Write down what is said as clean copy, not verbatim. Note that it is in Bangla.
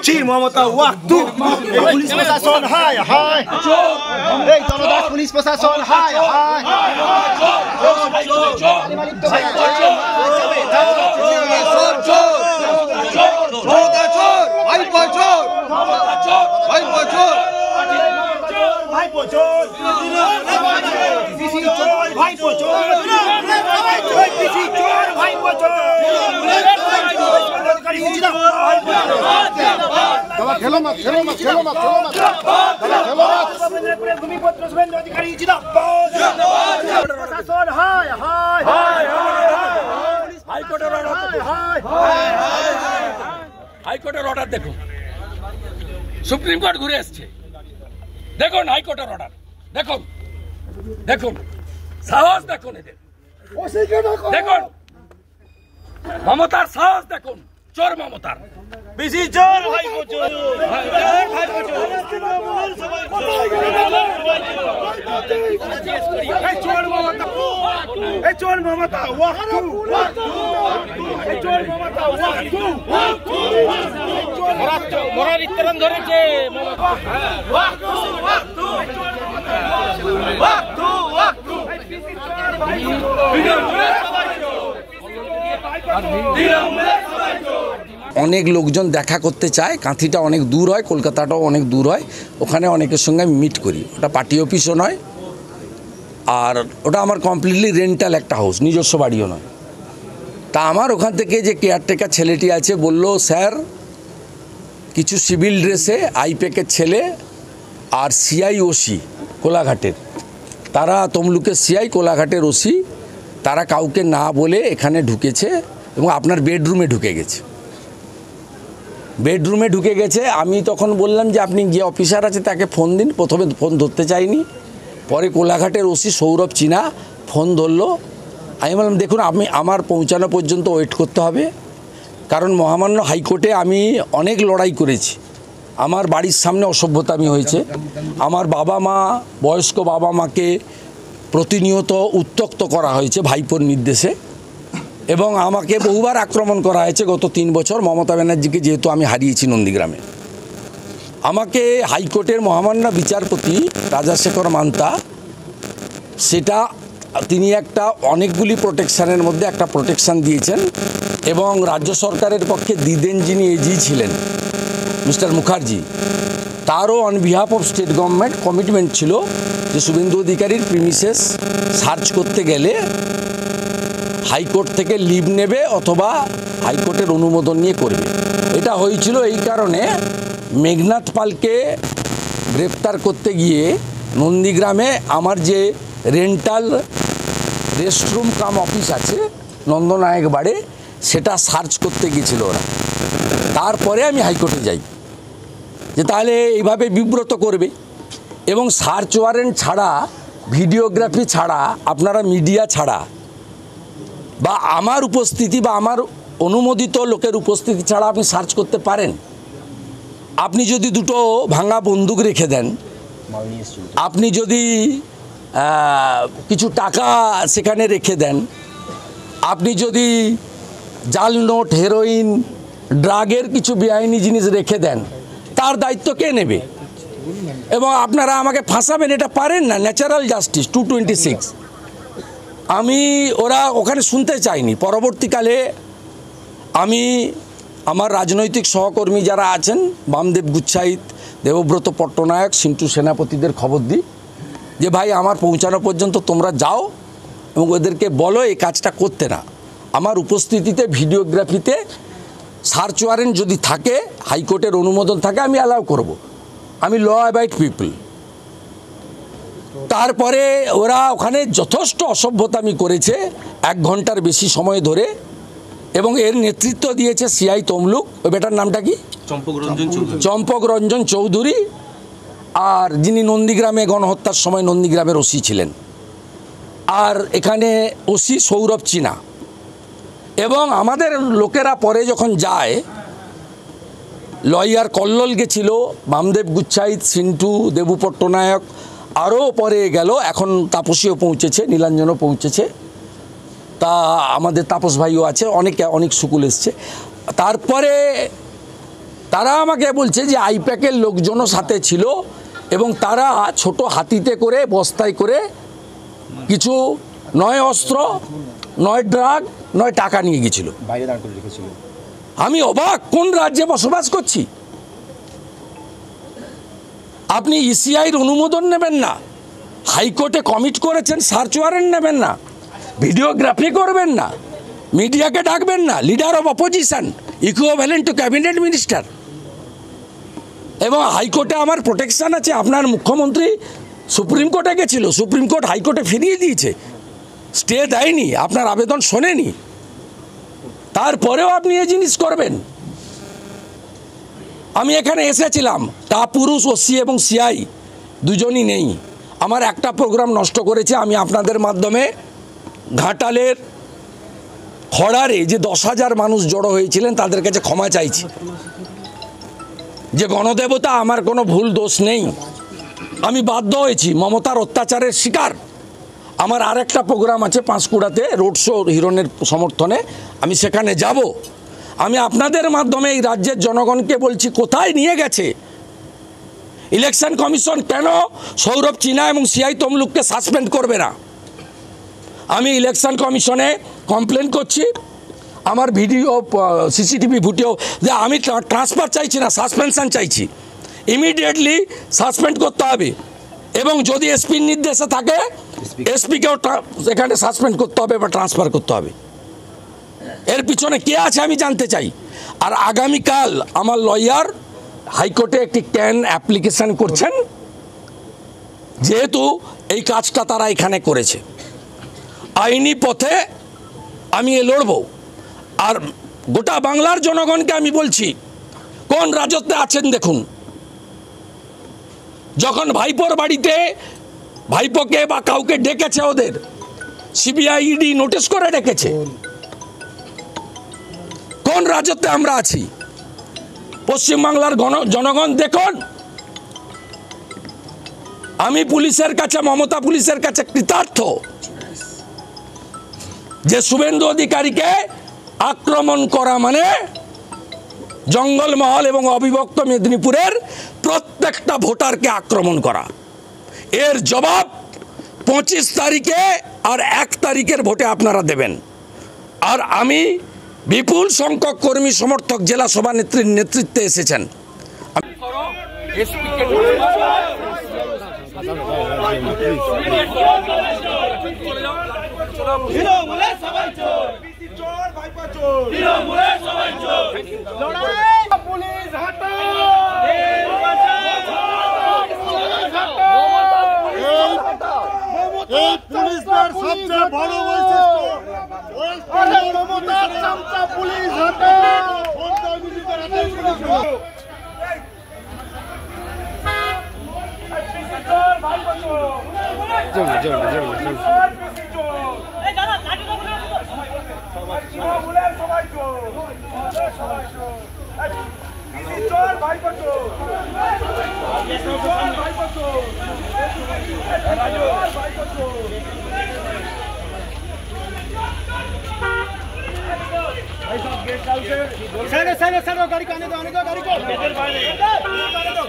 চি মমতা ওয়াক তু পুলিশ প্রশাসন হায় হায় এই জনতা পুলিশ প্রশাসন হায় হায় খেলো মত ভূমিপুত্র শুভেন্দু অধিকারী প্রশাসন হায় হায় হাইকোর্টের অর্ডার দেখুন, সুপ্রিম কোর্ট ঘুরে এসছে, দেখুন হাইকোর্টের অর্ডার দেখুন, দেখুন সাহস দেখুন, এদের দেখুন মমতার সাহস দেখুন, চোর মমতার বেশি চোর ভাইপো চোর এই চোর মমতা ওয়াক তু এই চোর মমতা ওয়াক তু মোরার ইত্তরণ ধরেছে ওয়াক তু ওয়াক তু ওয়াক তু ওয়াক তু অনেক লোকজন দেখা করতে চায়, কাঁথিটা অনেক দূর হয়, কলকাতাটাও অনেক দূর হয়, ওখানে অনেকের সঙ্গে আমি মিট করি। ওটা পার্টি অফিসও নয়, আর ওটা আমার কমপ্লিটলি রেন্টাল একটা হাউস, নিজস্ব বাড়িও নয়। তা আমার ওখান থেকে যে কেয়ারটেকার ছেলেটি আছে বলল, স্যার কিছু সিভিল ড্রেসে আইপ্যাকের ছেলে আর সিআই ওসি কোলাঘাটের, তারা তমলুকের সিআই কোলাঘাটের ওসি, তারা কাউকে না বলে এখানে ঢুকেছে এবং আপনার বেডরুমে ঢুকে গেছে। বেডরুমে ঢুকে গেছে। আমি তখন বললাম যে আপনি যে অফিসার আছে তাকে ফোন দিন। প্রথমে ফোন ধরতে চাইনি, পরে কোলাঘাটের ওসি সৌরভ চিনা ফোন ধরলো। আমি বললাম দেখুন আমি আমার পৌঁছানো পর্যন্ত ওয়েট করতে হবে, কারণ মহামান্য হাইকোর্টে আমি অনেক লড়াই করেছি। আমার বাড়ির সামনে অসভ্যতামি হয়েছে, আমার বাবা মা, বয়স্ক বাবা মাকে প্রতিনিয়ত উত্ত্যক্ত করা হয়েছে ভাইপোর নির্দেশে, এবং আমাকে বহুবার আক্রমণ করা হয়েছে গত 3 বছর মমতা ব্যানার্জিকে, যেহেতু আমি হারিয়েছি নন্দীগ্রামে। আমাকে হাইকোর্টের মহামান্য বিচারপতি রাজাশেখর মান্তা, সেটা তিনি একটা অনেকগুলি প্রোটেকশানের মধ্যে একটা প্রোটেকশান দিয়েছেন, এবং রাজ্য সরকারের পক্ষে দিদেন যিনি এজি ছিলেন মিস্টার মুখার্জি, তারও on behalf of state government commitment ছিল যে শুভেন্দু অধিকারীর প্রিমিসেস সার্চ করতে গেলে হাইকোর্ট থেকে লিভ নেবে অথবা হাইকোর্টের অনুমোদন নিয়ে করবে। এটা হয়েছিল এই কারণে, মেঘনাথ পালকে গ্রেপ্তার করতে গিয়ে নন্দীগ্রামে আমার যে রেন্টাল রেস্টরুম কাম অফিস আছে নন্দনায়ক বাড়ে, সেটা সার্চ করতে গিয়েছিল ওরা। তারপরে আমি হাইকোর্টে যাই যে তাহলে এইভাবে বিব্রত করবে, এবং সার্চ ওয়ারেন্ট ছাড়া, ভিডিওগ্রাফি ছাড়া, আপনারা মিডিয়া ছাড়া বা আমার উপস্থিতি বা আমার অনুমোদিত লোকের উপস্থিতি ছাড়া আপনি সার্চ করতে পারেন? আপনি যদি দুটো ভাঙা বন্দুক রেখে দেন, আপনি যদি কিছু টাকা সেখানে রেখে দেন, আপনি যদি জাল নোট, হেরোইন, ড্রাগের কিছু বেআইনি জিনিস রেখে দেন, তার দায়িত্ব কে নেবে? এবং আপনারা আমাকে ফাঁসাবেন, এটা পারেন না। ন্যাচারাল জাস্টিস 226 আমি ওরা ওখানে শুনতে চাইনি। পরবর্তীকালে আমি আমার রাজনৈতিক সহকর্মী যারা আছেন, বামদেব গুচ্ছাইত, দেবব্রত পট্টনায়ক, সিন্টু সেনাপতিদের খবর দিই যে ভাই আমার পৌঁছানো পর্যন্ত তোমরা যাও এবং ওদেরকে বলো এই কাজটা করতে না। আমার উপস্থিতিতে ভিডিওগ্রাফিতে সার্চ ওয়ারেন্ট যদি থাকে, হাইকোর্টের অনুমোদন থাকে, আমি অ্যালাউ করব। আমি ল অ্যাবাইড পিপল। তারপরে ওরা ওখানে যথেষ্ট অসভ্যতামি করেছে 1 ঘন্টার বেশি সময় ধরে, এবং এর নেতৃত্ব দিয়েছে সিআই তমলুক, ওই বেটার নামটা কি, চম্পক রঞ্জন চৌধুরী, আর যিনি নন্দীগ্রামে গণহত্যার সময় নন্দীগ্রামের ওসি ছিলেন, আর এখানে ওসি সৌরভ চিনা। এবং আমাদের লোকেরা পরে যখন যায়, লয়ার কল্লোল গেছিল, বামদেব গুচ্ছাইত, সিন্টু, দেবু পট্টনায়ক, আরও পরে গেল, এখন তাপসীও পৌঁছেছে, নীলাঞ্জনও পৌঁছেছে, তা আমাদের তাপস ভাইও আছে, অনেক সুকুল এসছে। তারপরে তারা আমাকে বলছে যে আইপ্যাকের লোকজনও সাথে ছিল এবং তারা ছোট হাতিতে করে বস্তায় করে কিছু নয় অস্ত্র নয় ড্রাগ নয় টাকা নিয়ে গেছিল, বাইরে দাঁড় করে রেখেছিল। আমি অবাক, কোন রাজ্যে বসবাস করছি? আপনি ইসিআইয়ের অনুমোদন নেবেন না, হাইকোর্টে কমিট করেছেন সার্চ ওয়ারেন্ট নেবেন না, ভিডিওগ্রাফি করবেন না, মিডিয়াকে ডাকবেন না, leader of opposition equivalent to cabinet minister, এবং হাইকোর্টে আমার প্রোটেকশন আছে। আপনার মুখ্যমন্ত্রী সুপ্রিম কোর্টে গেছিল, সুপ্রিম কোর্ট হাইকোর্টে ফিরিয়ে দিয়েছে, স্টে দেয়নি, আপনার আবেদন শোনেনি, তারপরেও আপনি এই জিনিস করবেন। আমি এখানে এসেছিলাম, কাপুরুষ ওসি এবং সিআই দুজনই নেই, আমার একটা প্রোগ্রাম নষ্ট করেছে। আমি আপনাদের মাধ্যমে ঘাটালের খড়ারে যে 10,000 মানুষ জড়ো হয়েছিলেন তাদের কাছে ক্ষমা চাইছি, যে গণদেবতা আমার কোনো ভুল দোষ নেই, আমি বাধ্য হয়েছি, মমতার অত্যাচারের শিকার। আমার আরেকটা প্রোগ্রাম আছে পাঁশকুড়াতে, রোড শো হিরণের সমর্থনে, আমি সেখানে যাব। আমি আপনাদের মাধ্যমে এই রাজ্যের জনগণকে বলছি, কোথায় নিয়ে গেছে ইলেকশন কমিশন? কেন সৌরভ চিনা এবং সিআই তমলুককে সাসপেন্ড করবে না? আমি ইলেকশন কমিশনে কমপ্লেন করছি, আমার ভিডিও সিসিটিভি ভিডিও, যে আমি ট্রান্সফার চাইছি না, সাসপেনশন চাইছি, ইমিডিয়েটলি সাসপেন্ড করতে হবে, এবং যদি এসপির নির্দেশে থাকে এসপিকেও এখানে সাসপেন্ড করতে হবে বা ট্রান্সফার করতে হবে। এর পিছনে কে আছে আমি জানতে চাই। আর আগামীকাল আমার লয়ার হাইকোর্টে একটি ক্যান অ্যাপ্লিকেশন করছেন, যেহেতু এই কাজটা তারা এখানে করেছে, আইনি পথে আমি লড়ব। আর গোটা বাংলার জনগণকে আমি বলছি, কোন রাজত্বে আছেন দেখুন। যখন ভাইপোর বাড়িতে ভাইপোকে বা কাউকে ডেকেছে, ওদের সিবিআই ইডি নোটিশ করে ডেকেছে, কোন রাজত্বে আমরা আছি? পশ্চিমবাংলার জনগণ দেখুন, আমি পুলিশের কাছে, মমতা পুলিশের কাছে কৃতার্থ যে শুভেন্দু অধিকারীকে আক্রমণ করা মানে জঙ্গলমহল এবং অবিভক্ত মেদিনীপুরের প্রত্যেকটা ভোটারকে আক্রমণ করা। এর জবাব 25 তারিখে আর 1 তারিখের ভোটে আপনারা দেবেন। আর আমি বিপুল সংখ্যক কর্মী সমর্থক জেলা সভানেত্রীর নেতৃত্বে এসেছেন। এই পুলিশের সবচেয়ে বড় বৈশিষ্ট্য মমতার চামচা পুলিশ হাতে गाड़ी को आने दो गाड़ी को